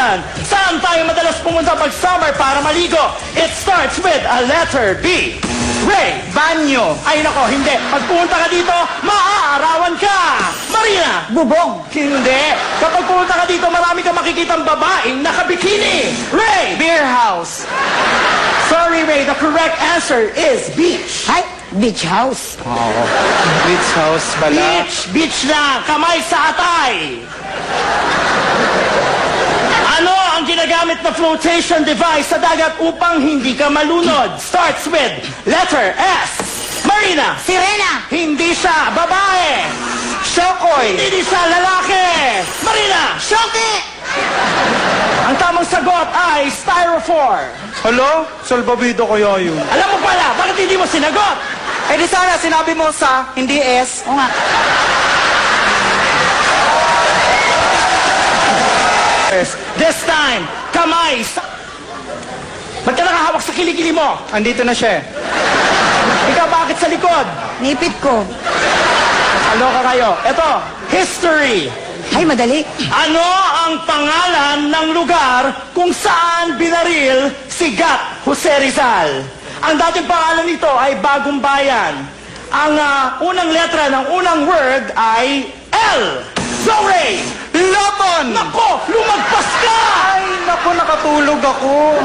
question. Saan tayo madalas pumunta pag summer para maligo? It starts with a letter B. Ray. Banyo. Ay nako, hindi. Pag pumunta ka dito, maaarawan ka. Marina. Bubong. Hindi. Kapag pumunta ka dito, marami kang makikitang babaeng nakabikini. Ray. Beer house. Sorry, Ray. The correct answer is beach. Ay, beach house. Oo. Beach house pala. Beach. Beach na. Kamay sa atay. Ano ang ginagamit na flotation device sa dagat upang hindi ka malunod? Starts with letter S. Marina. Sirena. Hindi siya babae. Shokoy. Hindi siya lalaki. Marina. Shoki. Ang tamang sagot ay styrofoam. Hello? Salbabido kaya yun. Alam mo pala, bakit hindi mo sinagot? Eh di sana sinabi mo sa, hindi S. O nga. This time, kamay sa... Ba't ka nakahawak sa kilikili mo? Andito na siya. Ikaw bakit sa likod? Nipit ko. Aloka kayo. Ito, history. Ay, madali. Ano ang pangalan ng lugar kung saan binaril si Gat Jose Rizal? Ang dating pangalan nito ay Bagong Bayan. Ang unang letra ng unang word ay L. Go, Ray! Laban! Nako, lumagpas ka! Ay, naku, nakatulog ako.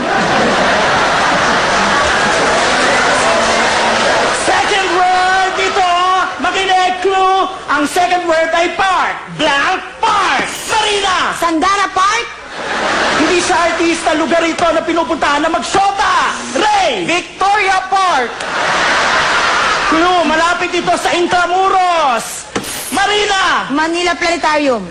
Second word ito, makinig, clue. Ang second word ay park. Blank park. Marina! Sandara Park. Hindi siya artista, lugar ito na pinupuntahan na magshota. Ray! Victoria Park! Clue, malapit ito sa Intramuros. Marina! Manila Planetarium.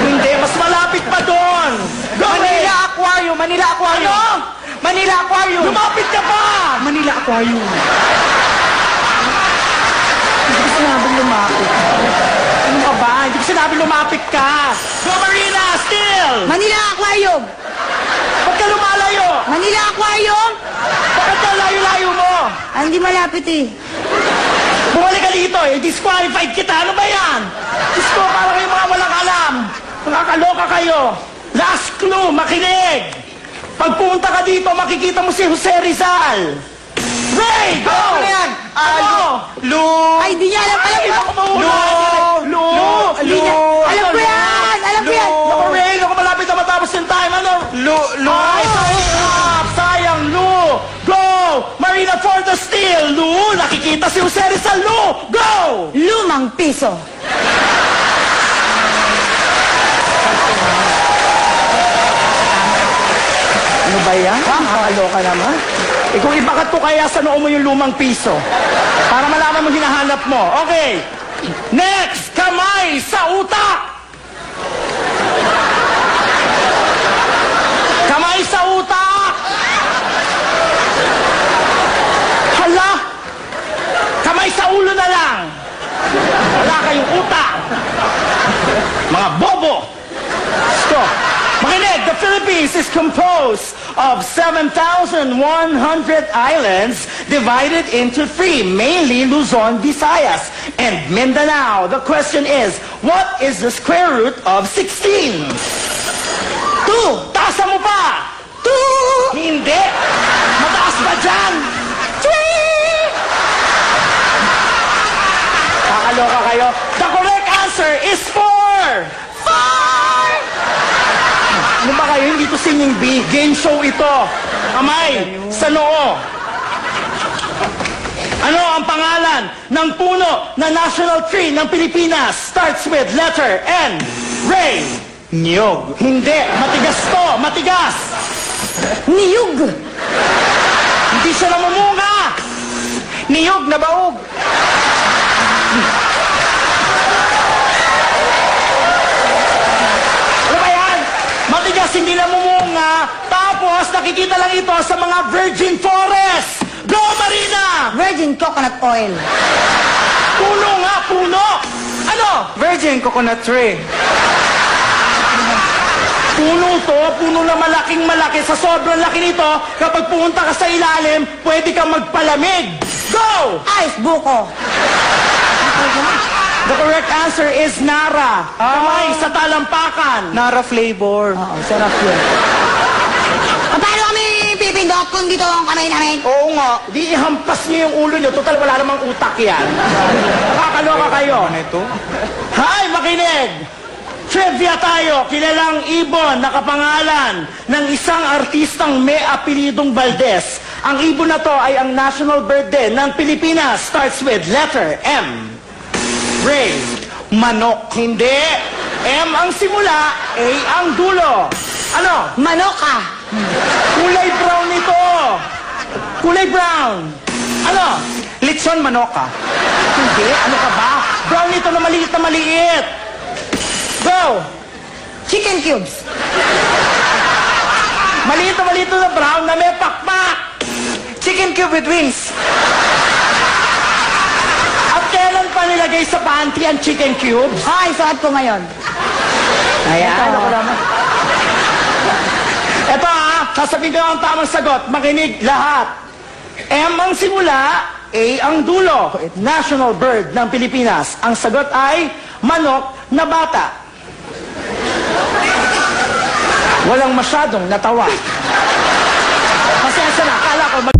Hindi, mas malapit pa doon. Go, Ray! Manila Aquarium! Manila Aquarium! Ano? Manila Aquarium! Lumapit ka pa! Manila Aquarium! Hindi ko sinabing lumapit. Ano ka ba? Hindi ko sinabing lumapit ka. Go, Marina! Still! Manila Aquarium. Ba't ka lumalayo? Manila Aquarium. Bakit ka layo-layo mo? Ah, hindi malapit eh. Bumalik ka dito eh. Disqualified kita. Ano ba yan? Diyos ko, para kayong mga walang alam. Nakakaloka kayo. Last clue, makinig. Pag pumunta ka dito, makikita mo si Jose Rizal. Ray, go! Ano yan? Ano? Lu... Ay, di niya alam. Alam Ay, ko. naku, mahula. Lu! Di niya. Alam ko yan. Alam ko yan. Naku, Ray, naku, malapit na matapos yung time. Ano? Lu... Ay, sayang! Sayang, Lu! Go! Marina for the steal! Lu! Nakikita si Jose Rizal, Lu! Go! Lumang piso. Ano ba yan? Nakakaloka naman. Eh kung ibakat ko kaya sa noo mo yung lumang piso. Para malaman mo hinahanap mo. Okay. Next, kamay sa utak. Kamay sa utak. Hala. Kamay sa ulo na lang. Wala kayong utak. Mga bobo. Stop. Makinig, the Philippines is composed of 7,100 islands divided into 3, mainly Luzon, Visayas, and Mindanao. The question is, what is the square root of 16? 2. Taas mo pa. 2. Hindi. Mataas pa dyan. 3. Kakaloka kayo. The correct answer is 4. 4. Ano ba kayo? Hindi to singing bee. Game show ito. Kamay sa noo. Ano ang pangalan ng puno na national tree ng Pilipinas? Starts with letter N. Ray. Niyog. Hindi. Matigas to. Matigas. Niyug. Hindi siya namumunga. Niyog na baog. Ano ba yan? Matigas, hindi namumunga. Tapos, nakikita lang ito sa mga virgin forest. Go, Marina! Virgin coconut oil. Puno nga, puno! Ano? Virgin coconut tree. Puno to, puno na malaking malaki. Sa sobrang laki nito, kapag pumunta ka sa ilalim, pwede kang magpalamig. Go! Ice buko. The correct answer is Nara. Kamay sa talampakan. Nara flavor. Oo, sarap yun. Paano kami pipindot kung dito ang kamay namin? Oo nga, di ihampas niyo yung ulo niyo. Total, wala namang utak yan. Nakakaloka kayo. Ano ito? Hay, makinig! Trivia tayo, kilalang ibon na kapangalan ng isang artistang may apelidong Valdez. Ang ibon na to ay ang national bird din ng Pilipinas. Starts with letter M. Ray. Manok. Hindi. M ang simula, A ang dulo. Ano? Manok ka. Kulay brown ito. Kulay brown. Ano? Litson manoka. Hindi. Ano ka ba? Brown ito na maliit na maliit. Go! Chicken cubes. Maliit na brown na may pakpak. Chicken cube with wings. At kailan pa nilagay sa pantry ang chicken cubes? Ay, suot ko ngayon. Ayan, Ito. ako naman. Ito sasabihin ko ang tamang sagot. Makinig lahat. M ang simula, A ang dulo. National bird ng Pilipinas. Ang sagot ay manok na bata. Walang masyadong natawa. Pasensya na, akala ko